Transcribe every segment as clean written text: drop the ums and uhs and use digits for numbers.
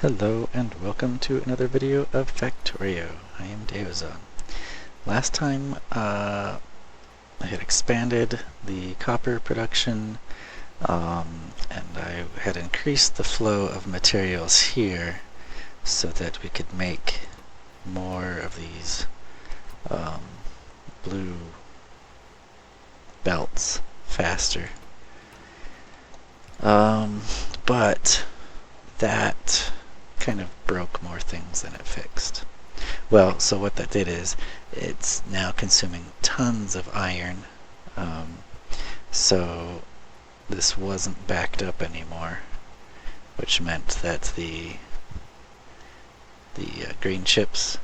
Hello and welcome to another video of Factorio. I am Deozaan. Last time I had expanded the copper production and I had increased the flow of materials here so that we could make more of these blue belts faster. But that kind of broke more things than it fixed. Well, so what that did is it's now consuming tons of iron. So this wasn't backed up anymore, which meant that the green chips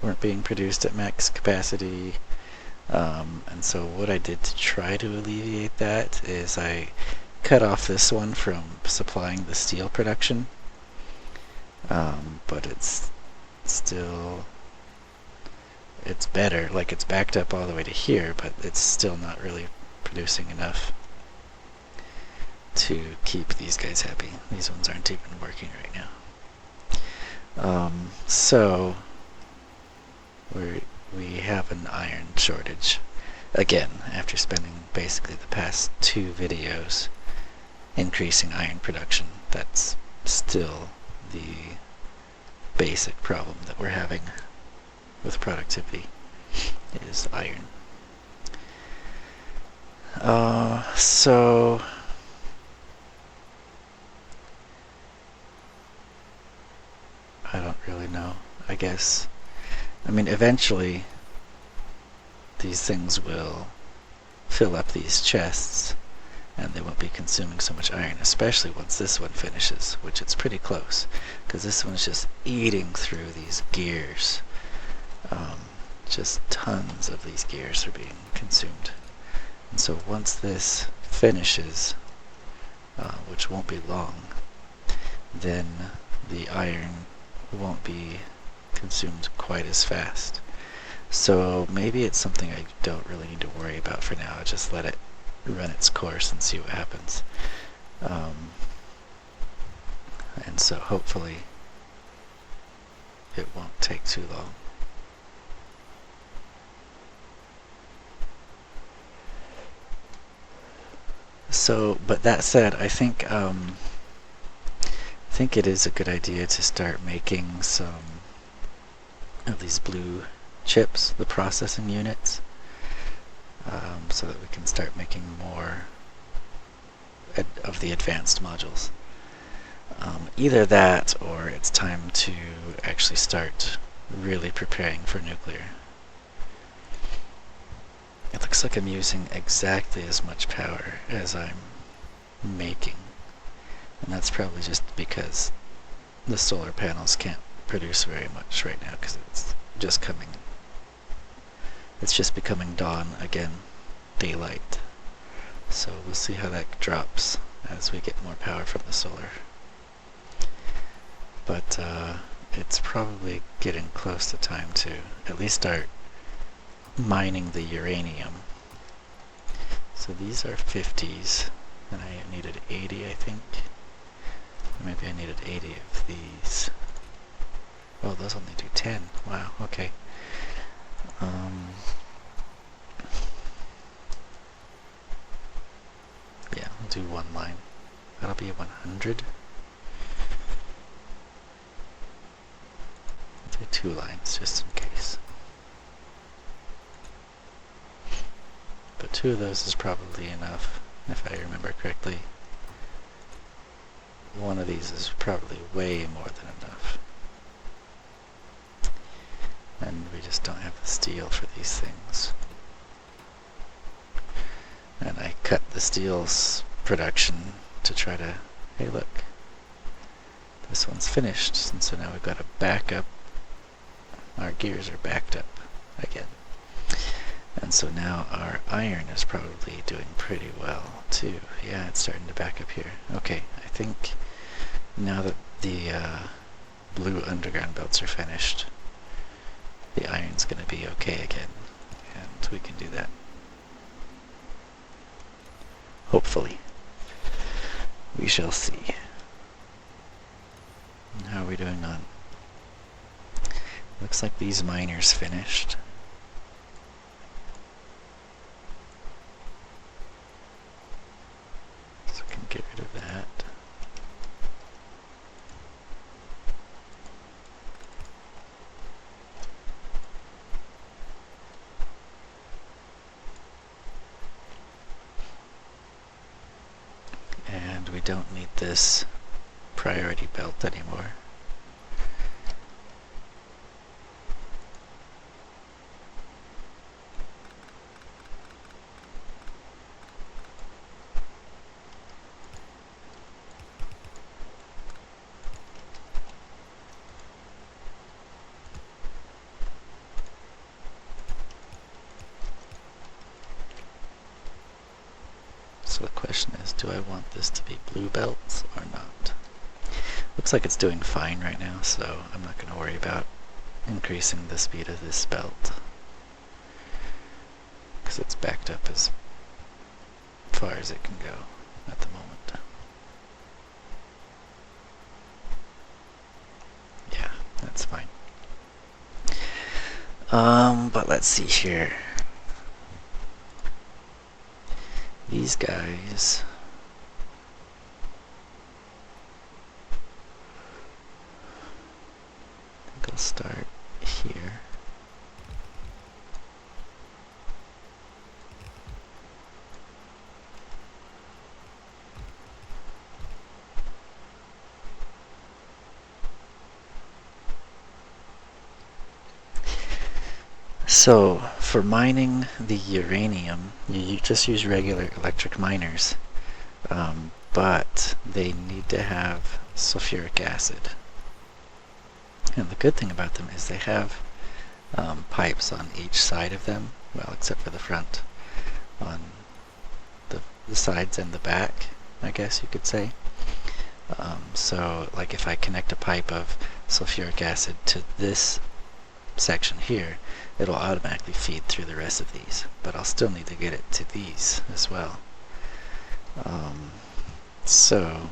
weren't being produced at max capacity. And so what I did to try to alleviate that is I cut off this one from supplying the steel production. But it's better, like it's backed up all the way to here, but it's still not really producing enough to keep these guys happy. These ones aren't even working right now. So we have an iron shortage again after spending basically the past 2 videos increasing iron production. That's still the basic problem that we're having with productivity is iron. So I don't really know. I guess, I mean, eventually these things will fill up these chests and they won't be consuming so much iron, especially once this one finishes, which it's pretty close, because this one's just eating through these gears. Just tons of these gears are being consumed. And so once this finishes, which won't be long, then the iron won't be consumed quite as fast. So maybe it's something I don't really need to worry about for now. I'll just let it run its course and see what happens. And so hopefully it won't take too long. So, but that said, I think it is a good idea to start making some of these blue chips, the processing units, so that we can start making more of the advanced modules. Either that, or it's time to actually start really preparing for nuclear. It looks like I'm using exactly as much power as I'm making. And that's probably just because the solar panels can't produce very much right now because it's just becoming dawn again, daylight. So we'll see how that drops as we get more power from the solar. But it's probably getting close to time to at least start mining the uranium. So these are 50s, and I needed 80, I think. Maybe I needed 80 of these. Oh, those only do 10. Wow, okay. Yeah, I'll do one line. That'll be 100. I'll do 2 lines just in case. But 2 of those is probably enough, if I remember correctly. One of these is probably way more than enough. And we just don't have the steel for these things. And I cut the steel's production to try to, hey look, this one's finished, and so now we've got a backup. Our gears are backed up again. And so now our iron is probably doing pretty well too. Yeah, it's starting to back up here. Okay, I think now that the blue underground belts are finished, the iron's going to be okay again, and we can do that. Hopefully. We shall see. How we doing on? Looks like these miners finished. So we can get rid of that. And we don't need this priority belt anymore. So the question is, do I want this to be blue belts or not? Looks like it's doing fine right now, so I'm not going to worry about increasing the speed of this belt, because it's backed up as far as it can go at the moment. Yeah, that's fine. But let's see here. These guys, I think I'll start here. So, for mining the uranium, you just use regular electric miners, but they need to have sulfuric acid. And the good thing about them is they have pipes on each side of them, well, except for the front, on the sides and the back, I guess you could say. So, like if I connect a pipe of sulfuric acid to this section here, it'll automatically feed through the rest of these, but I'll still need to get it to these as well. So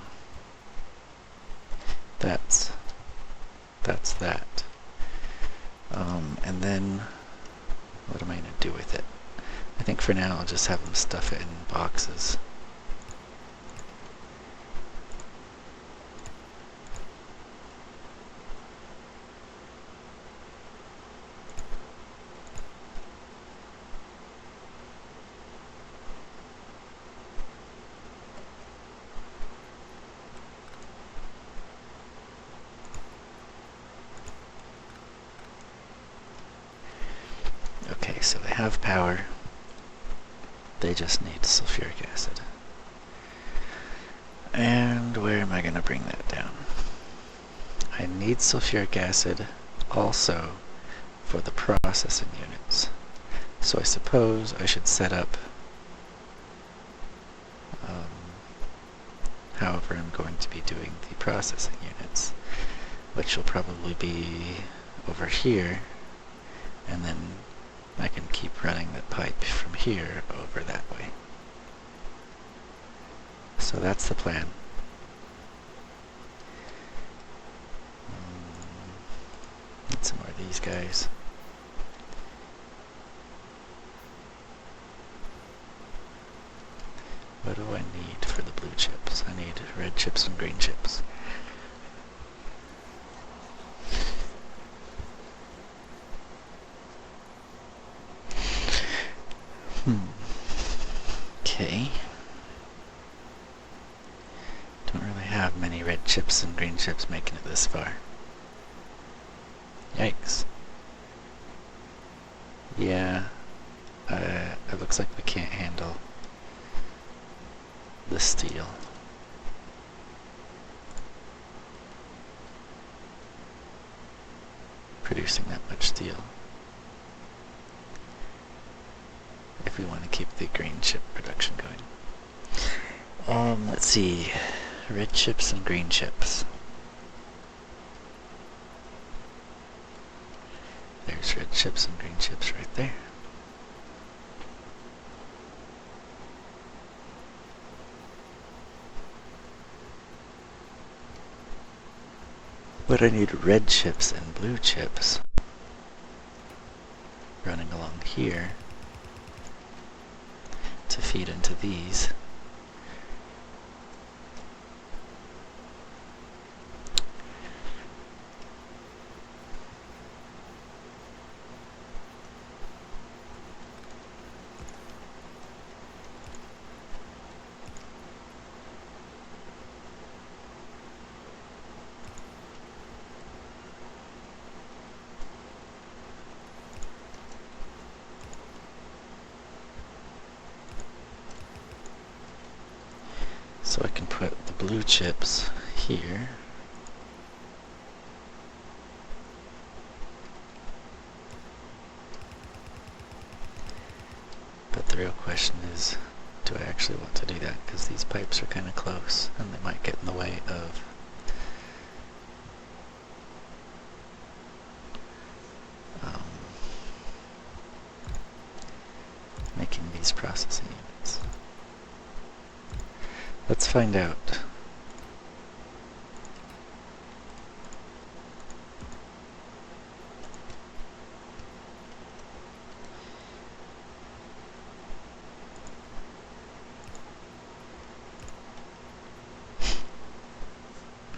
that's that. And then what am I going to do with it? I think for now I'll just have them stuff it in boxes. Okay, so they have power. They just need sulfuric acid. And where am I going to bring that down? I need sulfuric acid also for the processing units. So I suppose I should set up however I'm going to be doing the processing units, which will probably be over here, and then I can keep running the pipe from here over that way. So that's the plan. Need some more of these guys. What do I need for the blue chips? I need red chips and green chips. Okay. Don't really have many red chips and green chips making it this far. Yikes. Yeah. It looks like we can't handle the steel. Producing that much steel. If we want to keep the green chip production going. Let's see. Red chips and green chips. There's red chips and green chips right there. But I need red chips and blue chips running along here to feed into these. So I can put the blue chips here. But the real question is, do I actually want to do that? Because these pipes are kind of close and they might get in the way of making these processing units. Let's find out.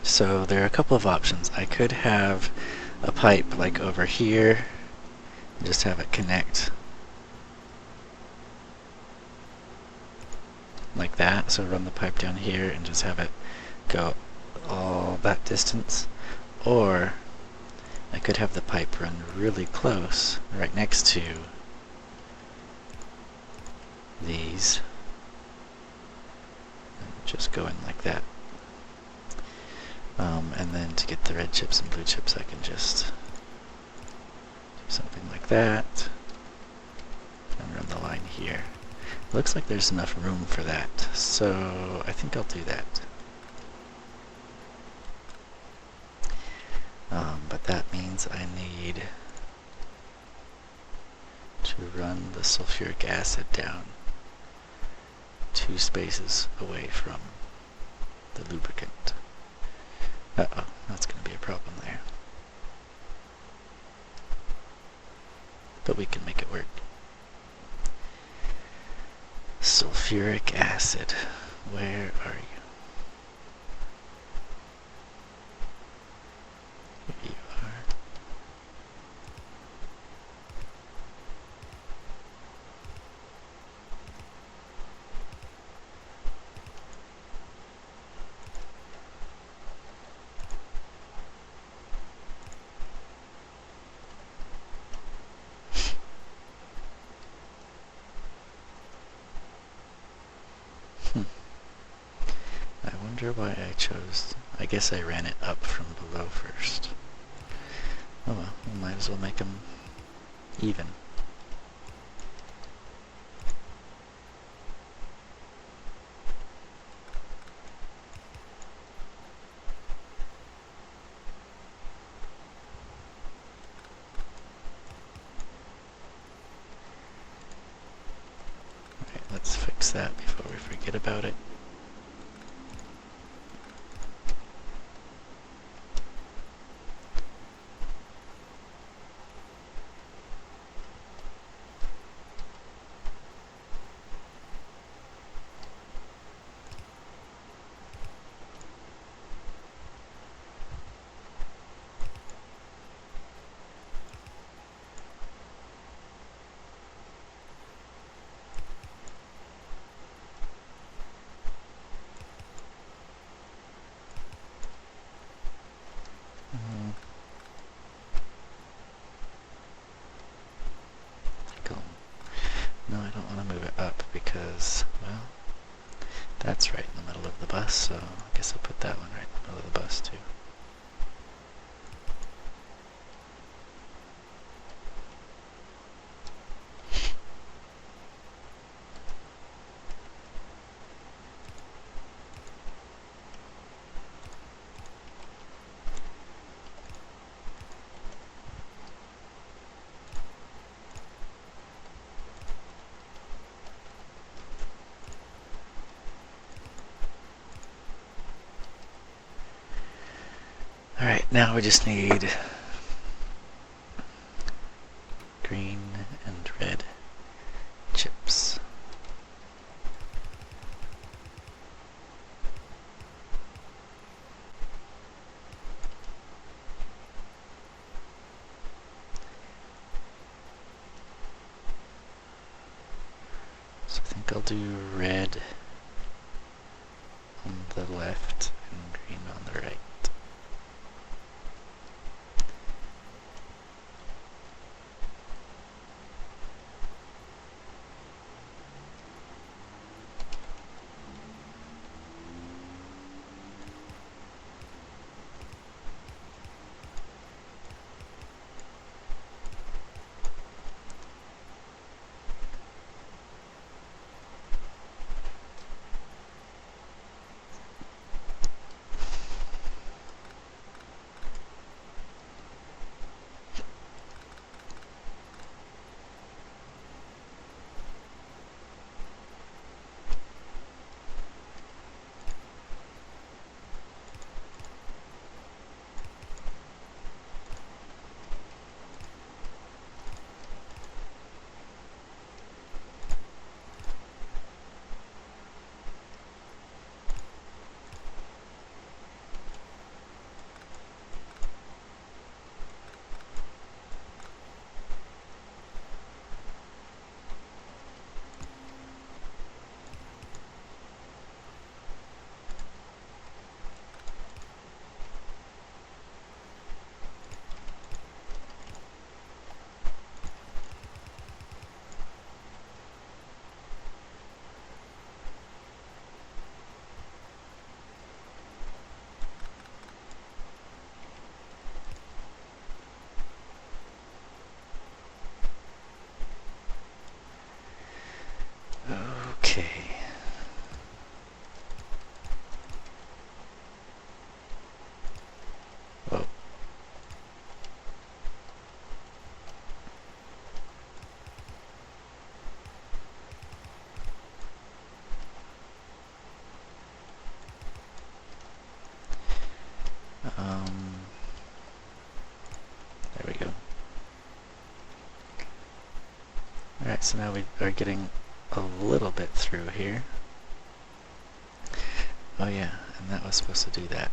So there are a couple of options. I could have a pipe like over here, and just have it connect like that. So run the pipe down here and just have it go all that distance. Or I could have the pipe run really close, right next to these, and just going like that. And then to get the red chips and blue chips, I can just do something like that and run the line here. Looks like there's enough room for that, so I think I'll do that. But that means I need to run the sulfuric acid down 2 spaces away from the lubricant. Uh-oh, that's going to be a problem there. But we can make it work. Sulfuric acid, where are you? Here you are. I wonder why I chose... I guess I ran it up from below first. Oh well, we might as well make them even. Alright, let's fix that before we forget about it. No, I don't want to move it up because, well, that's right in the middle of the bus, so I guess I'll put that one right in the middle of the bus too. Alright, now we just need green and red chips. So I think I'll do red on the left and green on the right. Okay. Whoa. There we go. Alright, so now we are getting a little bit through here. Oh yeah, and that was supposed to do that.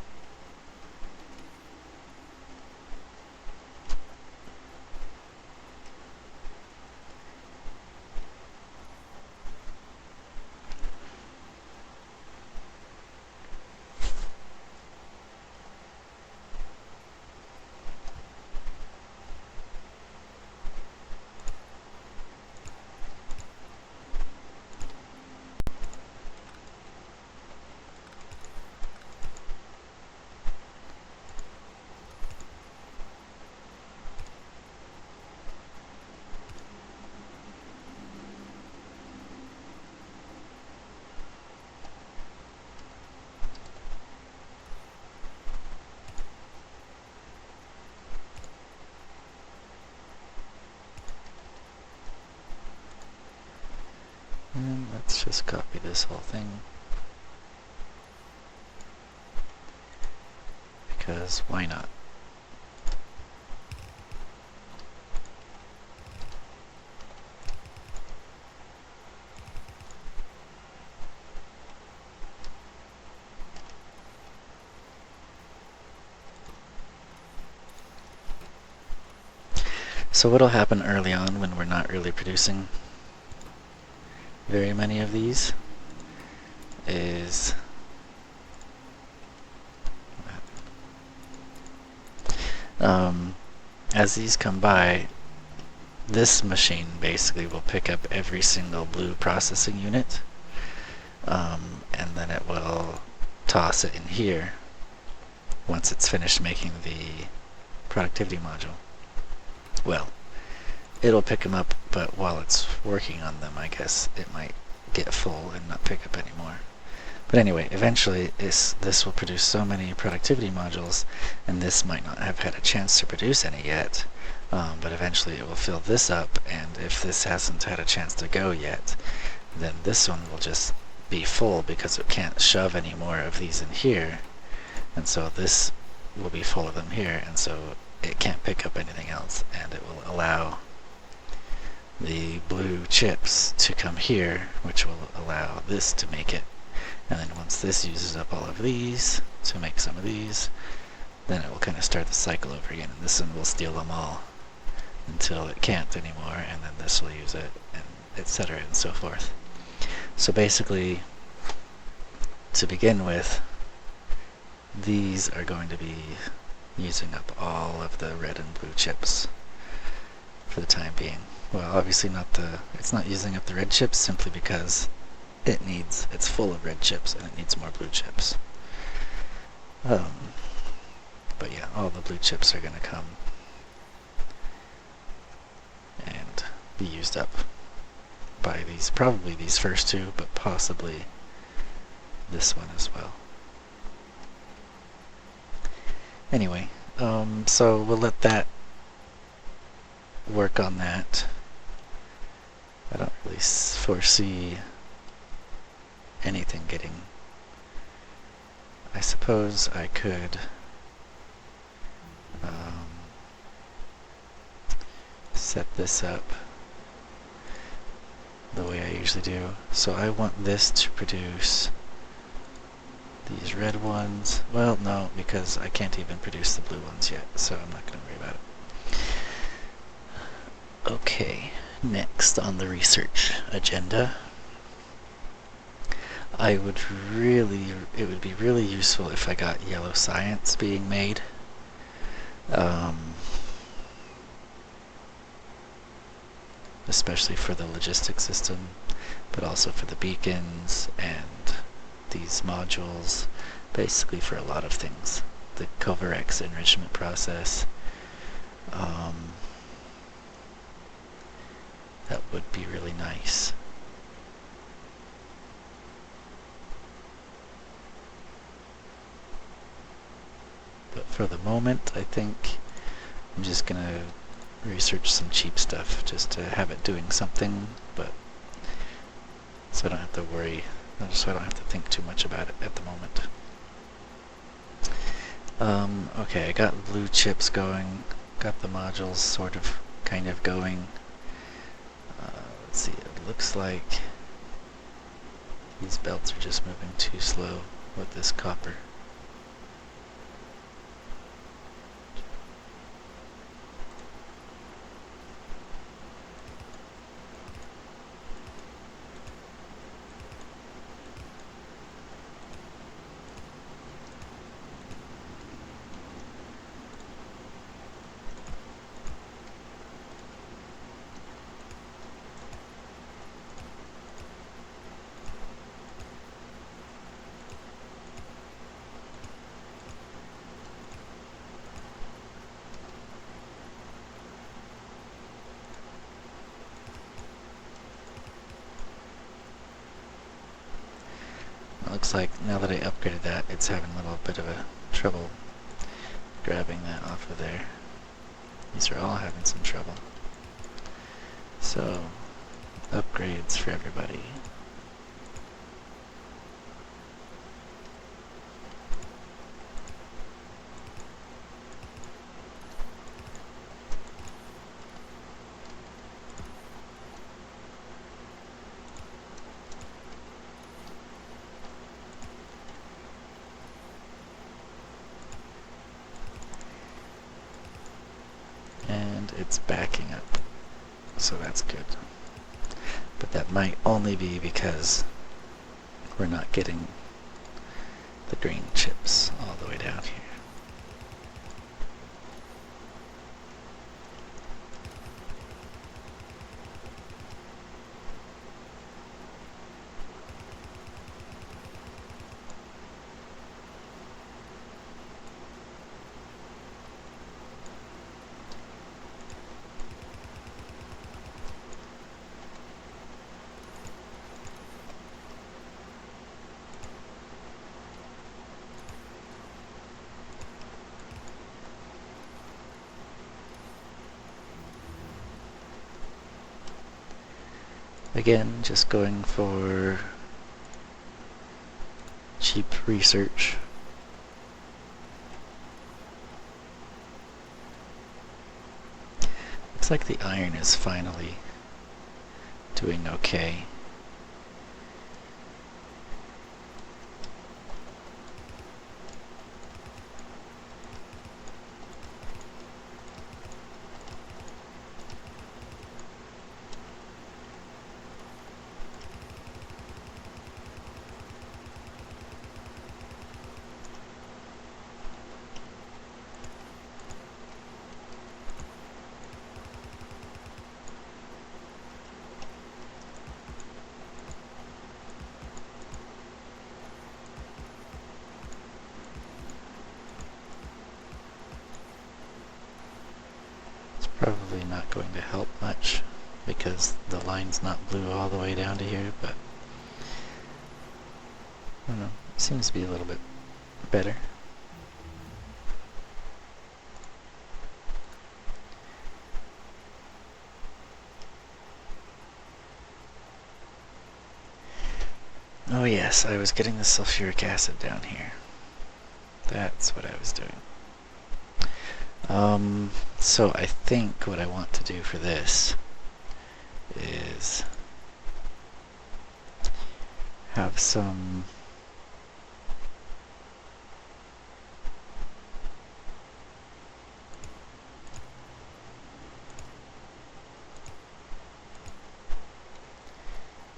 And let's just copy this whole thing. Because why not? So what'll happen early on when we're not really producing very many of these is as these come by, this machine basically will pick up every single blue processing unit, and then it will toss it in here once it's finished making the productivity module. Well, it'll pick them up, but while it's working on them, I guess it might get full and not pick up anymore. But anyway, eventually this will produce so many productivity modules, and this might not have had a chance to produce any yet, but eventually it will fill this up, and if this hasn't had a chance to go yet, then this one will just be full because it can't shove any more of these in here, and so this will be full of them here, and so it can't pick up anything else, and it will allow the blue chips to come here, which will allow this to make it. And then once this uses up all of these to make some of these, then it will kind of start the cycle over again, and this one will steal them all until it can't anymore, and then this will use it, and etc. and so forth. So basically, to begin with, these are going to be using up all of the red and blue chips for the time being. Well, obviously it's not using up the red chips simply because it's full of red chips and it needs more blue chips. But yeah, all the blue chips are going to come and be used up by probably these first two, but possibly this one as well. Anyway, so we'll let that work on that. I don't really foresee anything getting... I suppose I could set this up the way I usually do. So I want this to produce these red ones. Well, no, because I can't even produce the blue ones yet, so I'm not going to worry about it. Okay, next on the research agenda, it would be really useful if I got yellow science being made. Especially for the logistics system, but also for the beacons and these modules, basically for a lot of things. The Covarex enrichment process. That would be really nice. But for the moment, I think I'm just going to research some cheap stuff just to have it doing something, but so I don't have to worry, so I don't have to think too much about it at the moment. Okay, I got blue chips going, got the modules sort of kind of going. Let's see, it looks like these belts are just moving too slow with this copper. Looks like now that I upgraded that, it's having a little bit of a trouble grabbing that off of there. These are all having some trouble. So, upgrades for everybody. It's backing up, so that's good. But that might only be because we're not getting the green chips all the way down here. Again, just going for cheap research. Looks like the iron is finally doing okay. Probably not going to help much because the line's not blue all the way down to here, but I don't know, it seems to be a little bit better. Oh yes, I was getting the sulfuric acid down here. That's what I was doing. So I think what I want to do for this is have some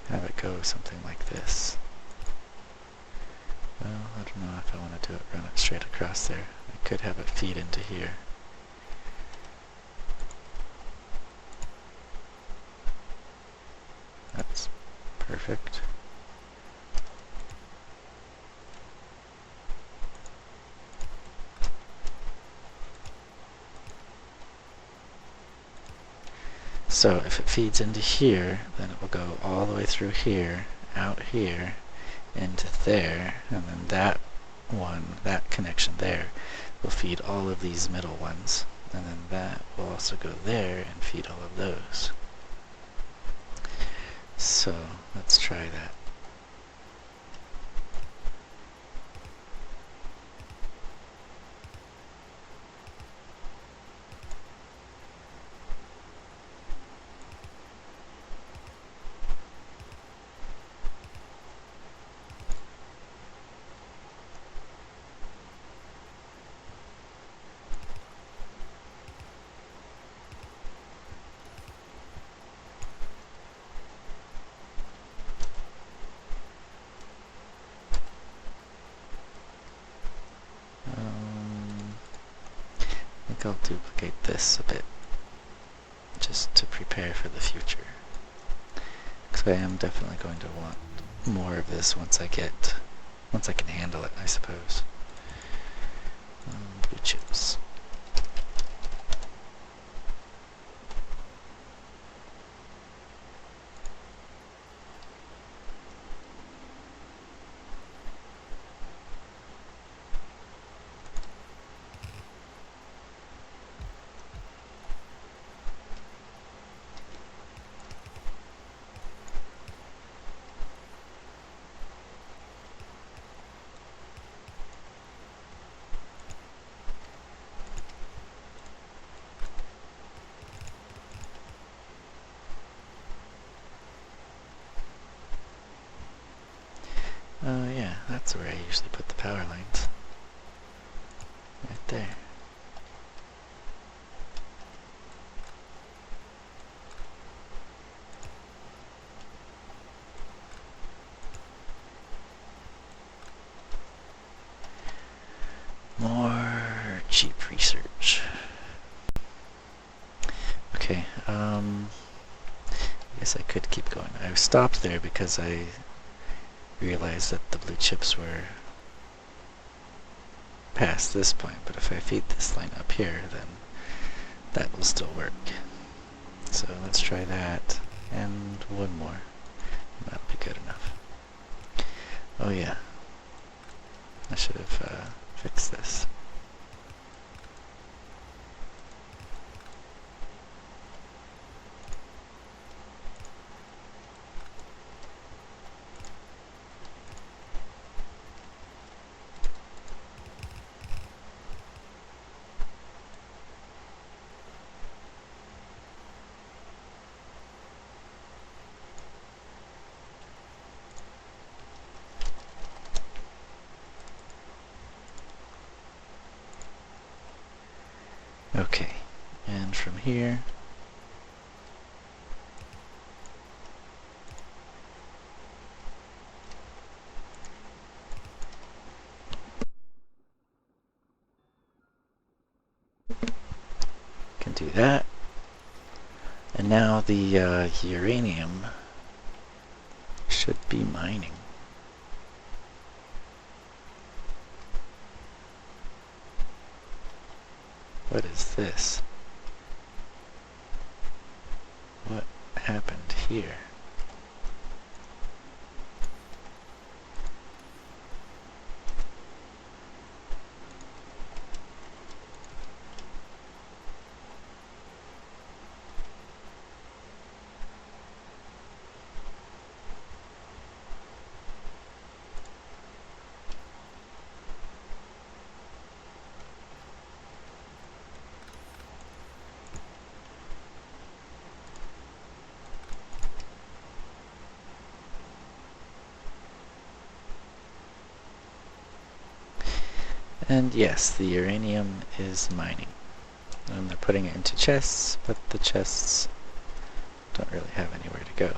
have it go something like this. Well, I don't know if I want to do it, run it straight across there. I could have it feed into here. That's perfect. So if it feeds into here, then it will go all the way through here, out here, into there, and then that one, that connection there, will feed all of these middle ones. And then that will also go there and feed all of those. So let's try that. I think I'll duplicate this a bit, just to prepare for the future. Because I am definitely going to want more of this once I can handle it, I suppose. Blue chips. Yeah, that's where I usually put the power lines. Right there. More cheap research. Okay, I guess I could keep going. I stopped there because I realized that the blue chips were past this point, but if I feed this line up here, then that will still work. So let's try that, and one more. That'll be good enough. Oh yeah, I should have fixed this. Okay, and from here, can do that. And now the uranium should be mining. What is this? What happened here? And yes, the uranium is mining. And they're putting it into chests, but the chests don't really have anywhere to go.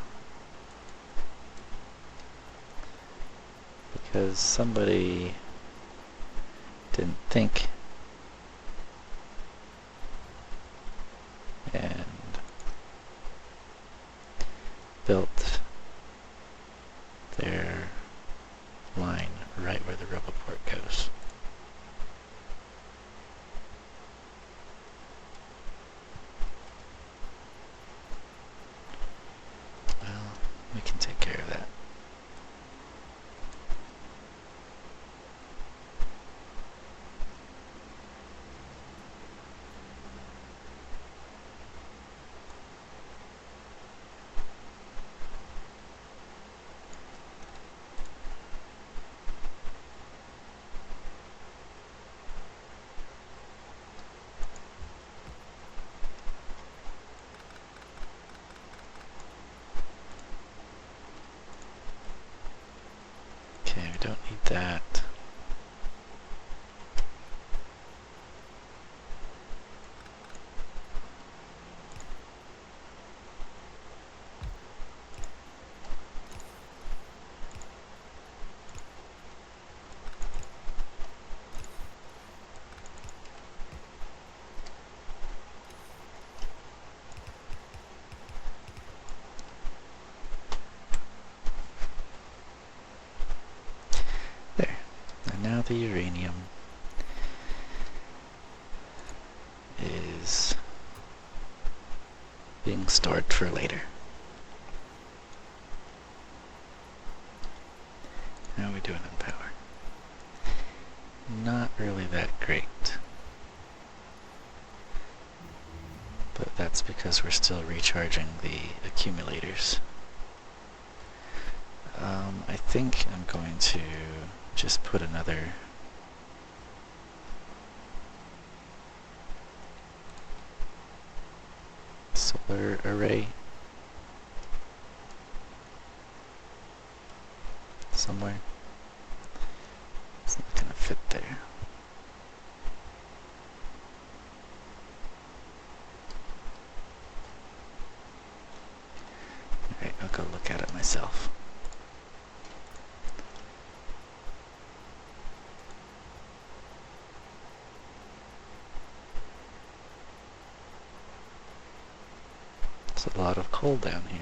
Because somebody didn't think and built their line right where the Roboport goes. Well, we can take care of that. Okay, we don't need that. There. And now the uranium is being stored for later. How are we doing on power? Not really that great. But that's because we're still recharging the accumulators. I think I'm going to just put another solar array somewhere. It's not going to fit there. Alright, I'll go look at it myself. It's a lot of coal down here.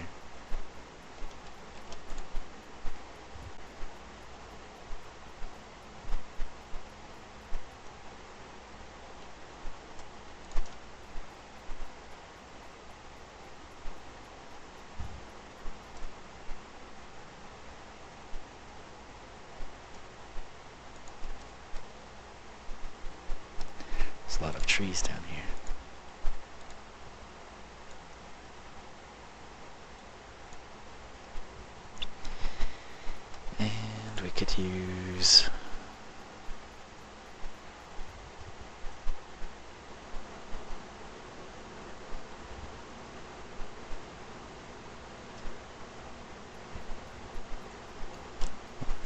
There's a lot of trees down here. And we could use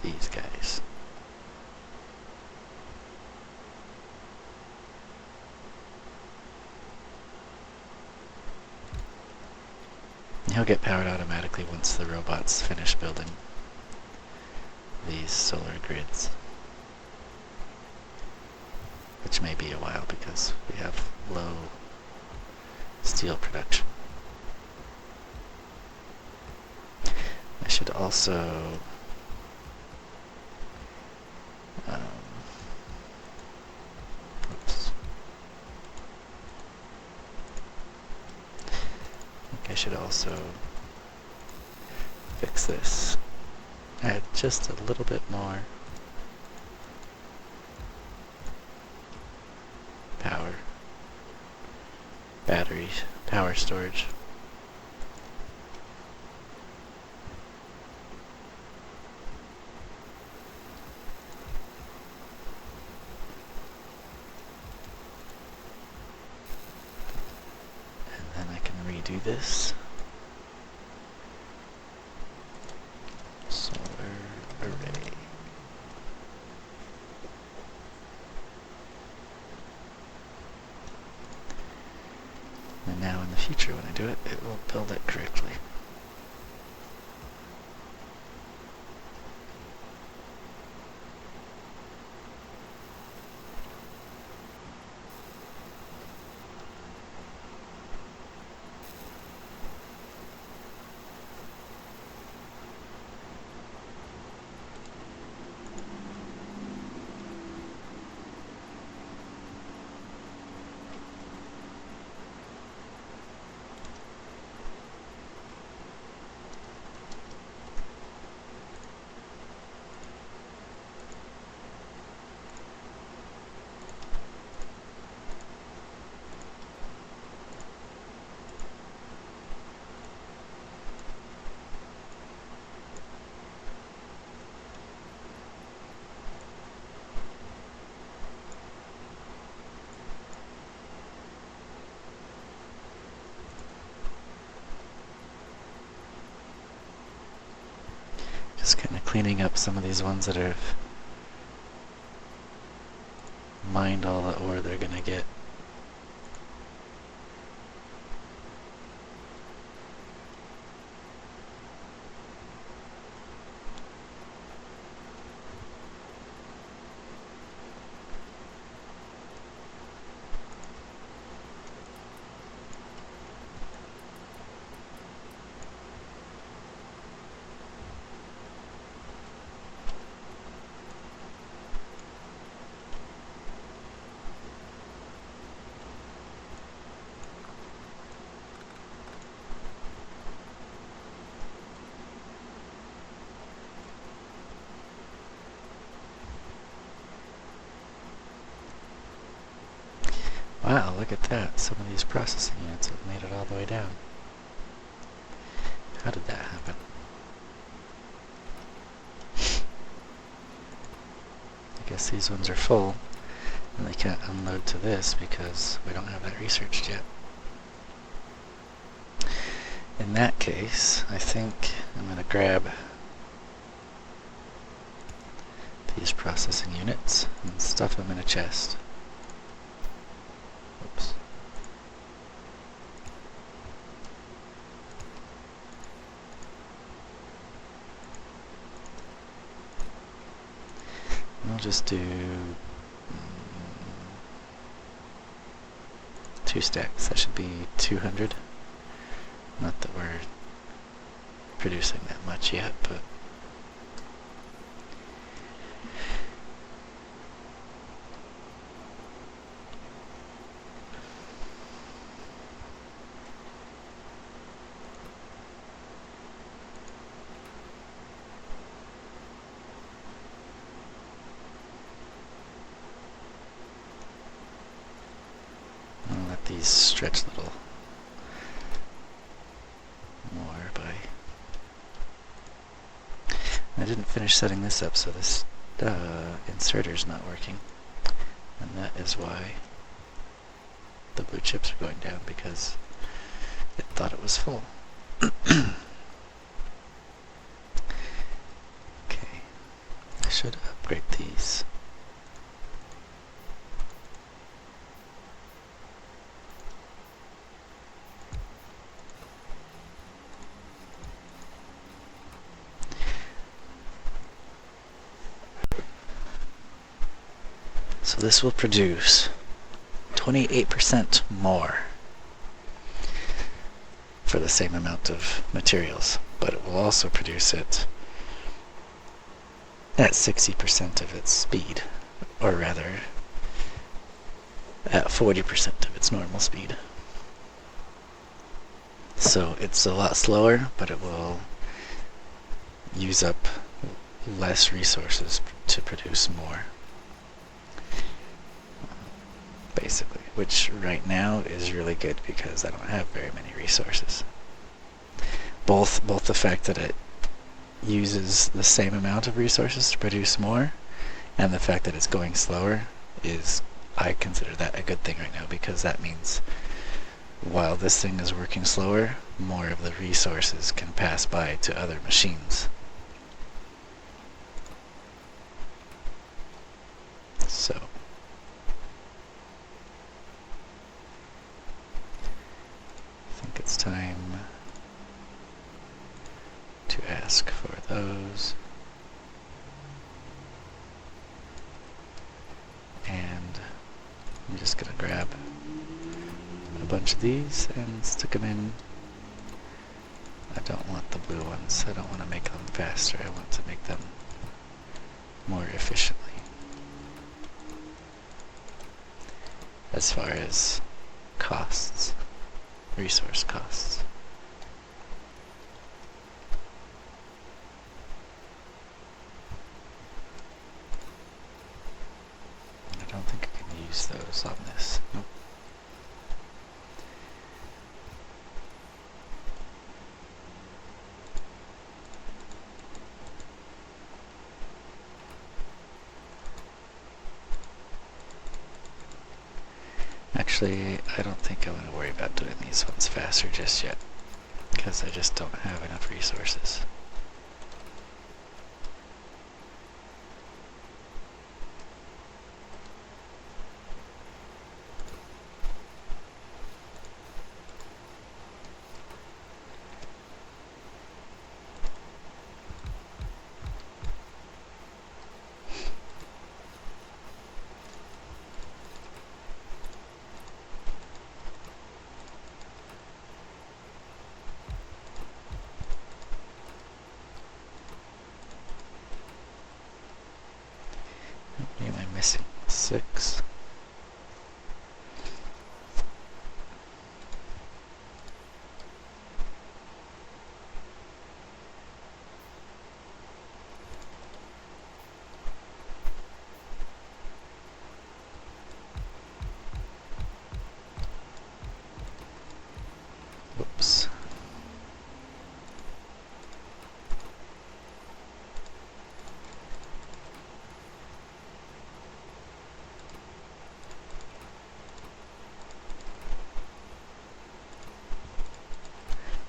these guys. He'll get powered automatically once the robots finish building these solar grids. Which may be a while because we have low steel production. I should also oops. I should also fix this. Add just a little bit more power, batteries, power storage. And then I can redo this. Solar array. And now in the future when I do it, it will build it correctly. Just kind of cleaning up some of these ones that have mined all the ore they're gonna get. Wow, look at that. Some of these processing units have made it all the way down. How did that happen? I guess these ones are full, and they can't unload to this because we don't have that researched yet. In that case, I think I'm going to grab these processing units and stuff them in a chest. Oops. And I'll just do 2 stacks. That should be 200. Not that we're producing that much yet, but I'll let these stretch a little more by... I didn't finish setting this up, so this inserter's not working. And that is why the blue chips are going down, because it thought it was full. Okay, I should upgrade these. So this will produce 28% more for the same amount of materials, but it will also produce it at 60% of its speed, or rather at 40% of its normal speed. So it's a lot slower, but it will use up less resources to produce more, basically, which right now is really good because I don't have very many resources. Both the fact that it uses the same amount of resources to produce more and the fact that it's going slower is, I consider that a good thing right now, because that means while this thing is working slower, more of the resources can pass by to other machines. So I think it's time to ask for those. And I'm just gonna grab a bunch of these and stick them in. I don't want the blue ones. I don't want to make them faster. I want to make them more efficiently. As far as costs, resource costs. I don't think I can use those on this. Nope. Actually, I don't think I'm going to worry about doing these ones faster just yet, because I just don't have enough resources. How many am I missing? 6. Whoops.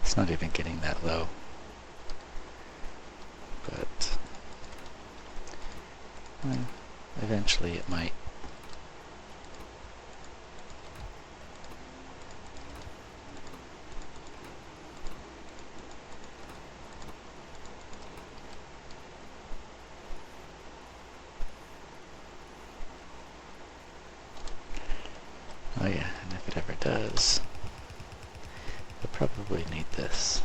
It's not even getting that low, but well, eventually it might. Oh yeah, and if it ever does, you'll probably need this.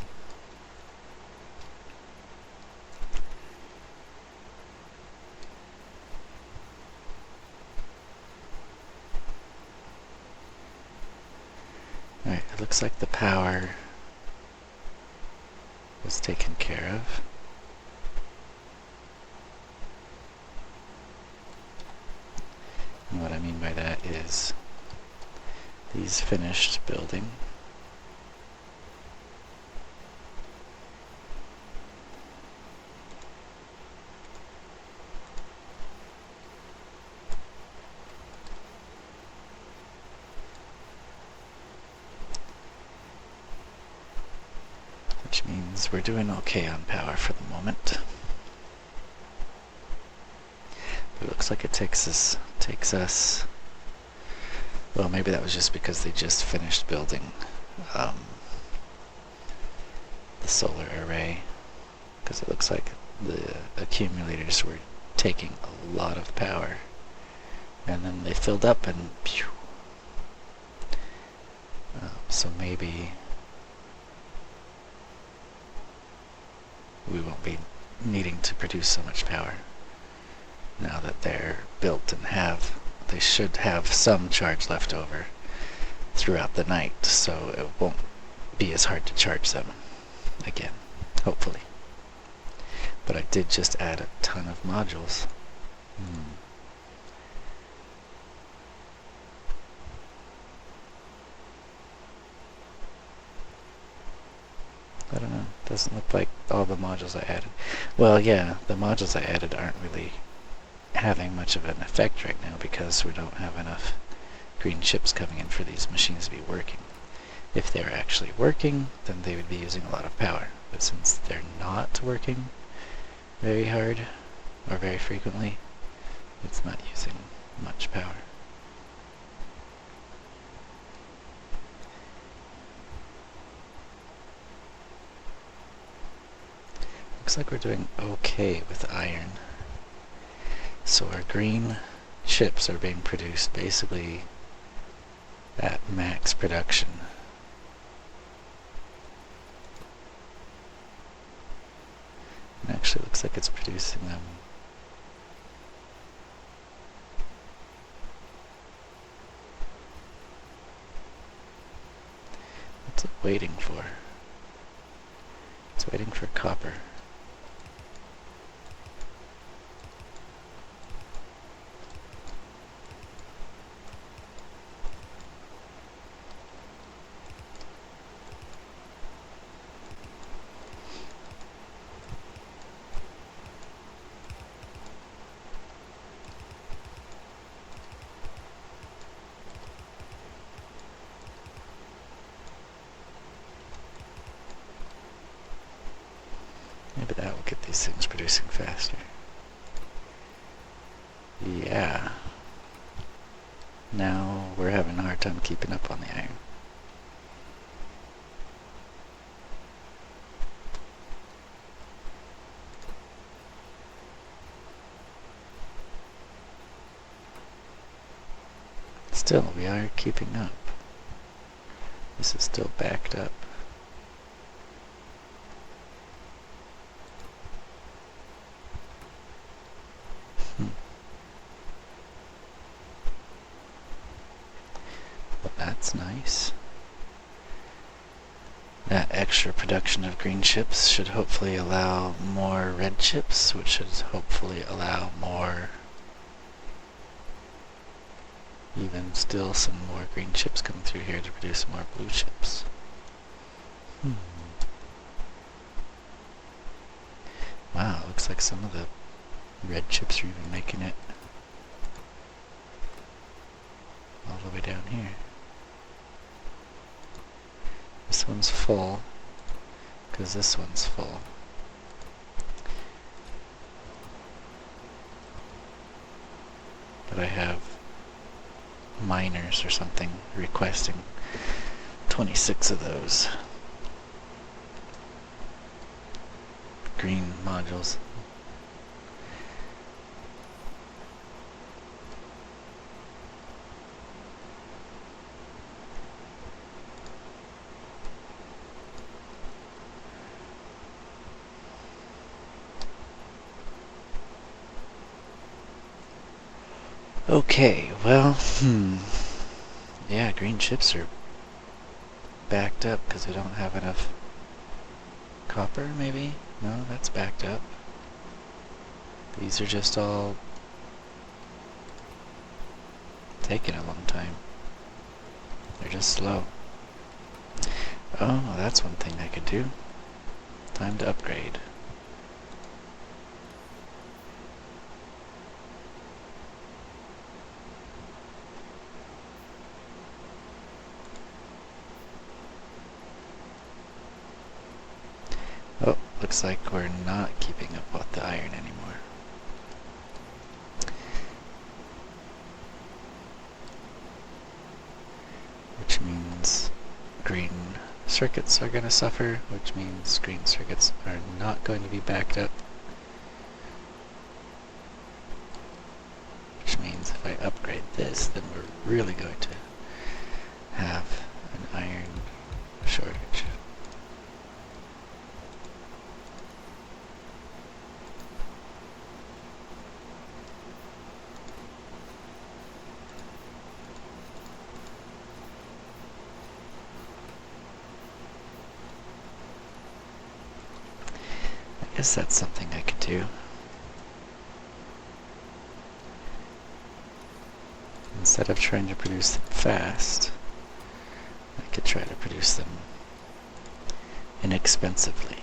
Alright, it looks like the power was taken care of. And what I mean by that is these finished building. Which means we're doing okay on power for the moment. But it looks like it takes us, well, maybe that was just because they just finished building the solar array, because it looks like the accumulators were taking a lot of power and then they filled up and pew. So maybe we won't be needing to produce so much power now that they're built and they should have some charge left over throughout the night, so it won't be as hard to charge them again, hopefully. But I did just add a ton of modules. I don't know, doesn't look like all the modules I added. Well, yeah, the modules I added aren't really having much of an effect right now because we don't have enough green chips coming in for these machines to be working. If they're actually working, then they would be using a lot of power. But since they're not working very hard or very frequently, it's not using much power. Looks like we're doing okay with iron. So our green chips are being produced basically at max production. It actually looks like it's producing them. What's it waiting for? It's waiting for copper. Maybe that will get these things producing faster. Yeah. Now we're having a hard time keeping up on the iron. Still, we are keeping up. This is still backed up. Well, that's nice. That extra production of green chips should hopefully allow more red chips, which should hopefully allow more, even still some more green chips coming through here to produce more blue chips. Wow, looks like some of the red chips are even making it all the way down here. This one's full, because this one's full. But I have miners or something requesting 26 of those green modules. Okay, well, yeah, green chips are backed up because we don't have enough copper, maybe? No, that's backed up. These are just all taking a long time. They're just slow. Oh, that's one thing I could do. Time to upgrade. Oh, looks like we're not keeping up with the iron anymore. Which means green circuits are going to suffer, which means green circuits are not going to be backed up. Which means if I upgrade this, then we're really going to have an iron shortage. I guess that's something I could do. Instead of trying to produce them fast, I could try to produce them inexpensively.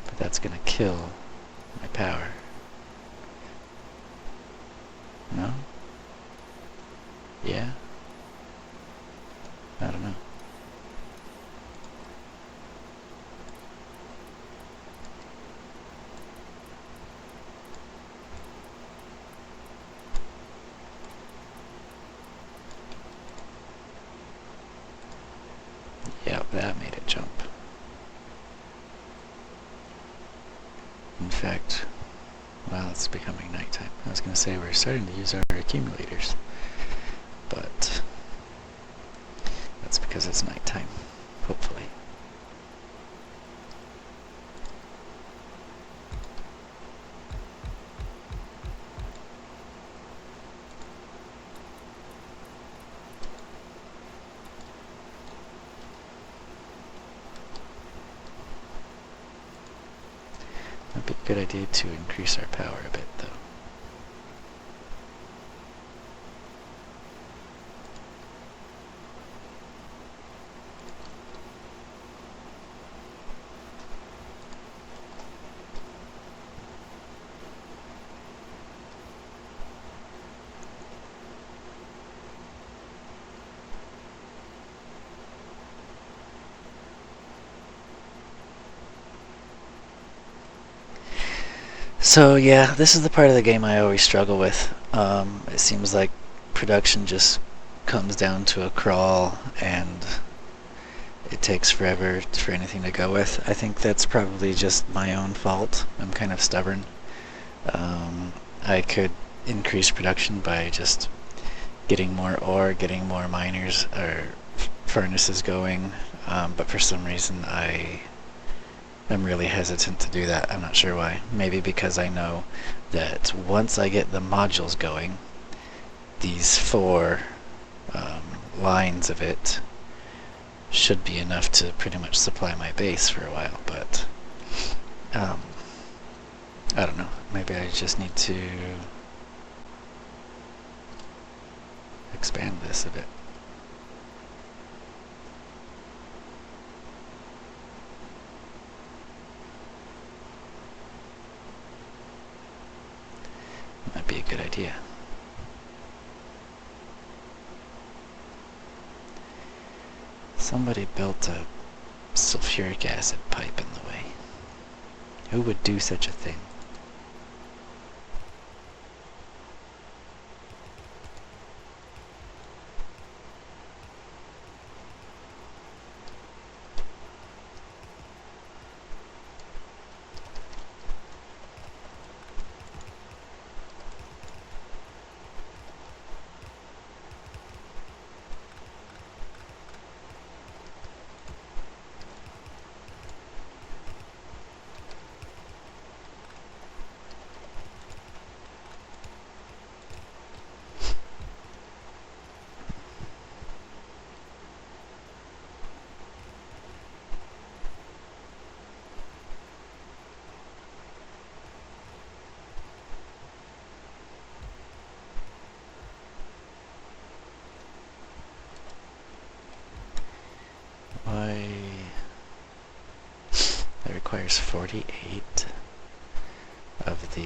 But that's going to kill my power. No? Yeah? I don't know. Yep, that made it jump. In fact, well, it's becoming nighttime. I was going to say we're starting to use our accumulators, but that's because it's nighttime, hopefully. Might be a good idea to increase our power a bit, though. So yeah, this is the part of the game I always struggle with. It seems like production just comes down to a crawl, and it takes forever for anything to go with. I think that's probably just my own fault. I'm kind of stubborn. I could increase production by just getting more ore, getting more miners or furnaces going, but for some reason I'm really hesitant to do that. I'm not sure why. Maybe because I know that once I get the modules going, these 4 lines of it should be enough to pretty much supply my base for a while, but I don't know. Maybe I just need to expand this a bit. Might be a good idea. Somebody built a sulfuric acid pipe in the way. Who would do such a thing? Why? That requires 48 of the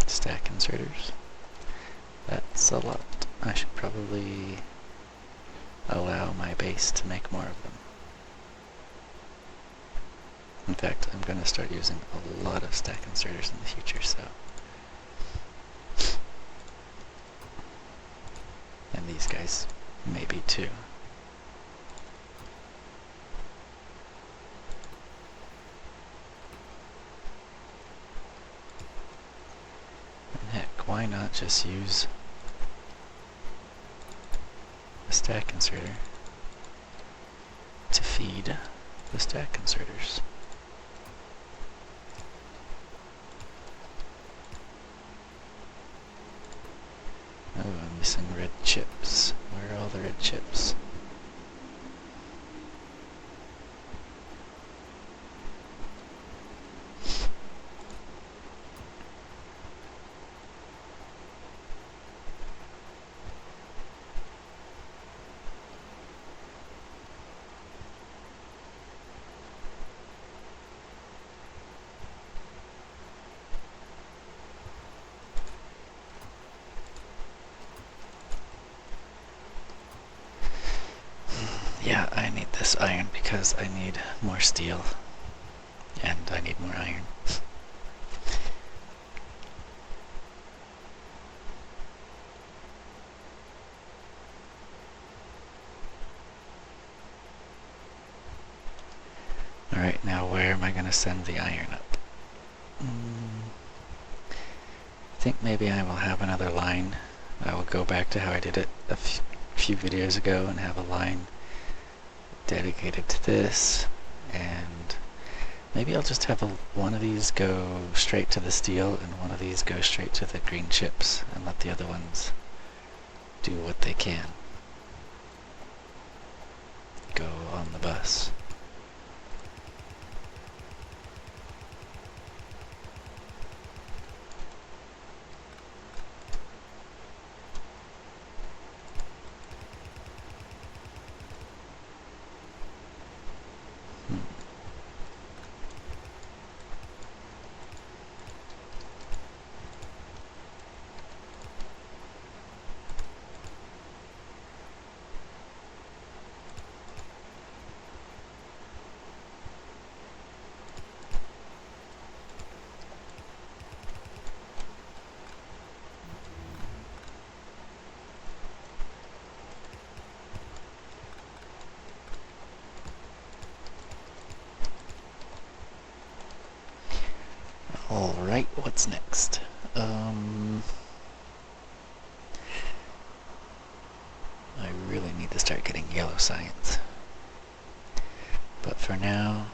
stack inserters. That's a lot. I should probably allow my base to make more of them. In fact, I'm going to start using a lot of stack inserters in the future, so. And these guys, maybe too. why not just use the stack inserter to feed the stack inserters? Oh, I'm missing red chips. Where are all the red chips? Yeah, I need this iron because I need more steel. And I need more iron. Alright, now where am I going to send the iron up? I think maybe I will have another line. I will go back to how I did it a few videos ago and have a line dedicated to this, and maybe I'll just have one of these go straight to the steel and one of these go straight to the green chips, and let the other ones do what they can. Go on the bus. Alright, what's next? I really need to start getting yellow science. But for now,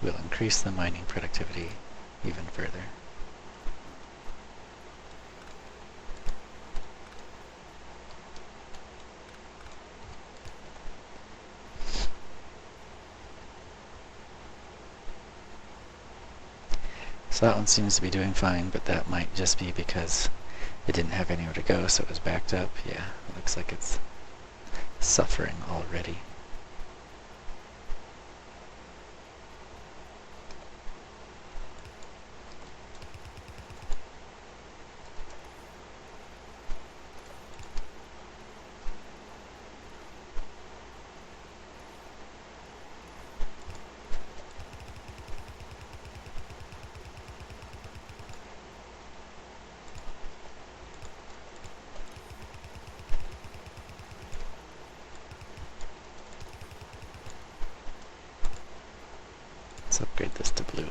we'll increase the mining productivity even further. So that one seems to be doing fine, but that might just be because it didn't have anywhere to go, so it was backed up. Yeah, it looks like it's suffering already. Let's upgrade this to blue.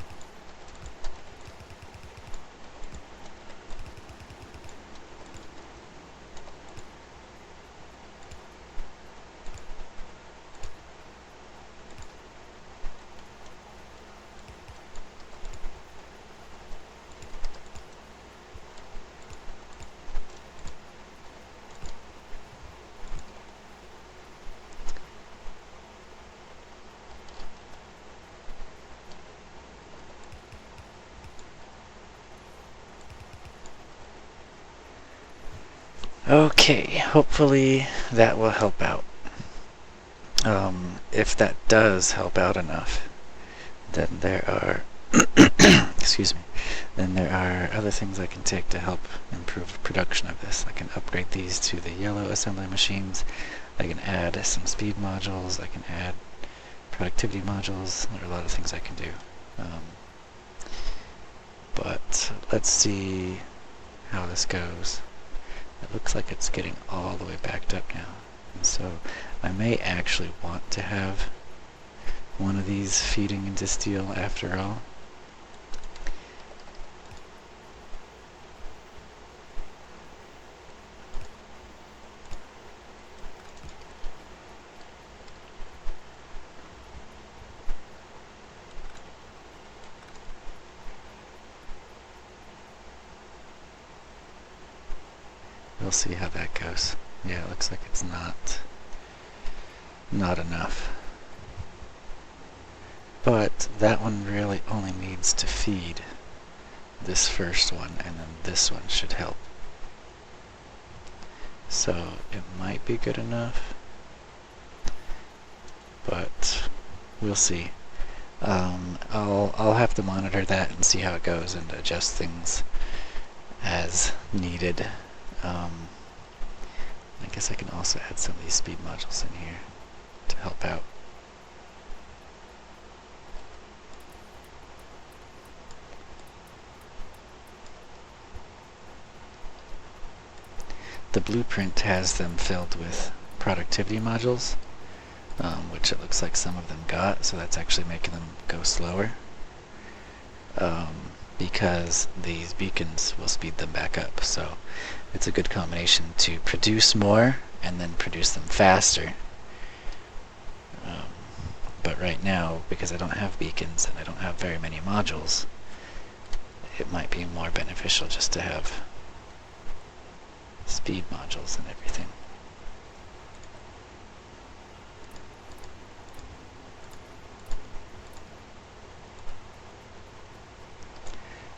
Okay, hopefully that will help out. If that does help out enough, then there are excuse me, then there are other things I can take to help improve production of this. I can upgrade these to the yellow assembly machines. I can add some speed modules. I can add productivity modules. There are a lot of things I can do. But let's see how this goes. It looks like it's getting all the way backed up now. And so I may actually want to have one of these feeding into steel after all. we'll see how that goes. Yeah, it looks like it's not enough. But that one really only needs to feed this first one, and then this one should help. So it might be good enough, but we'll see. I'll have to monitor that and see how it goes and adjust things as needed. I guess I can also add some of these speed modules in here to help out. The blueprint has them filled with productivity modules, which it looks like some of them got, so that's actually making them go slower, because these beacons will speed them back up. So it's a good combination to produce more and then produce them faster. But right now, because I don't have beacons and I don't have very many modules, it might be more beneficial just to have speed modules and everything.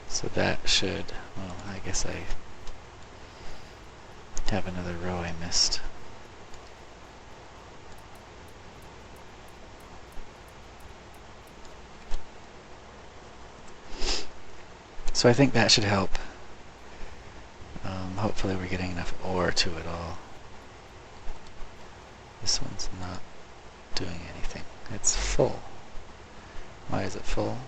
So that should, well, I guess I have another row I missed. So I think that should help. Hopefully we're getting enough ore to it all. This one's not doing anything. It's full. Why is it full?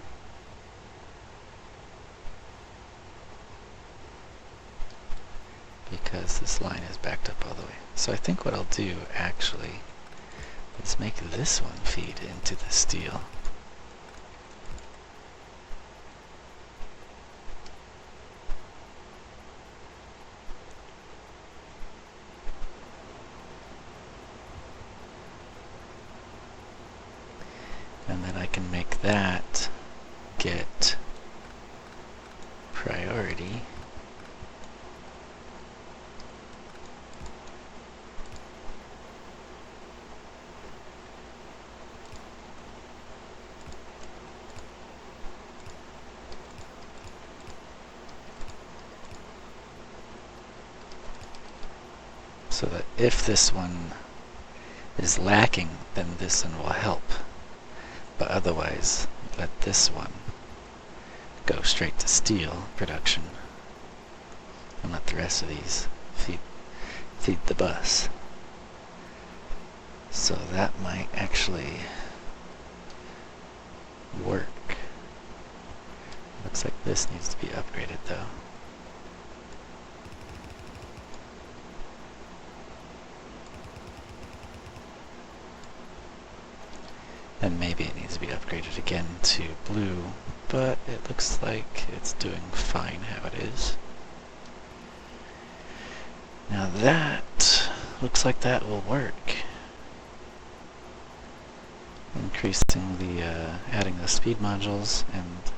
Because this line is backed up all the way. So I think what I'll do actually is make this one feed into the steel. And then I can make that get priority. So that if this one is lacking, then this one will help. But otherwise, let this one go straight to steel production and let the rest of these feed the bus. So that might actually work. Looks like this needs to be upgraded though. And maybe it needs to be upgraded again to blue, but it looks like it's doing fine how it is. Now that looks like that will work. Increasing the, adding the speed modules and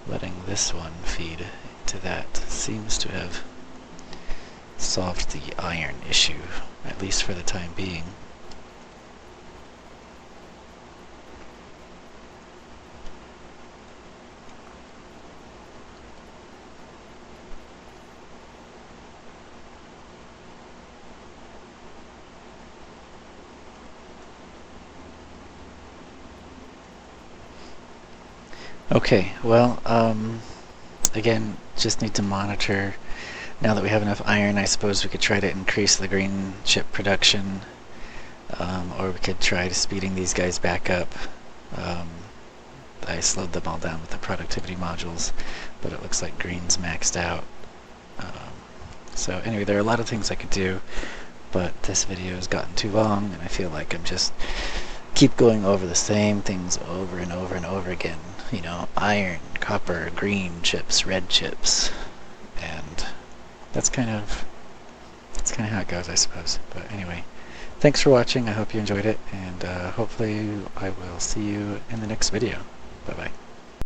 letting this one feed into that seems to have solved the iron issue, at least for the time being. Okay, well, again, just need to monitor. Now that we have enough iron, I suppose we could try to increase the green chip production, or we could try to speeding these guys back up. I slowed them all down with the productivity modules, but it looks like green's maxed out. So anyway, there are a lot of things I could do, but this video has gotten too long, and I feel like I'm just keep going over the same things over and over and over again. You know, iron, copper, green chips, red chips, and that's kind of how it goes, I suppose. But anyway, thanks for watching. I hope you enjoyed it, and hopefully I will see you in the next video. Bye-bye.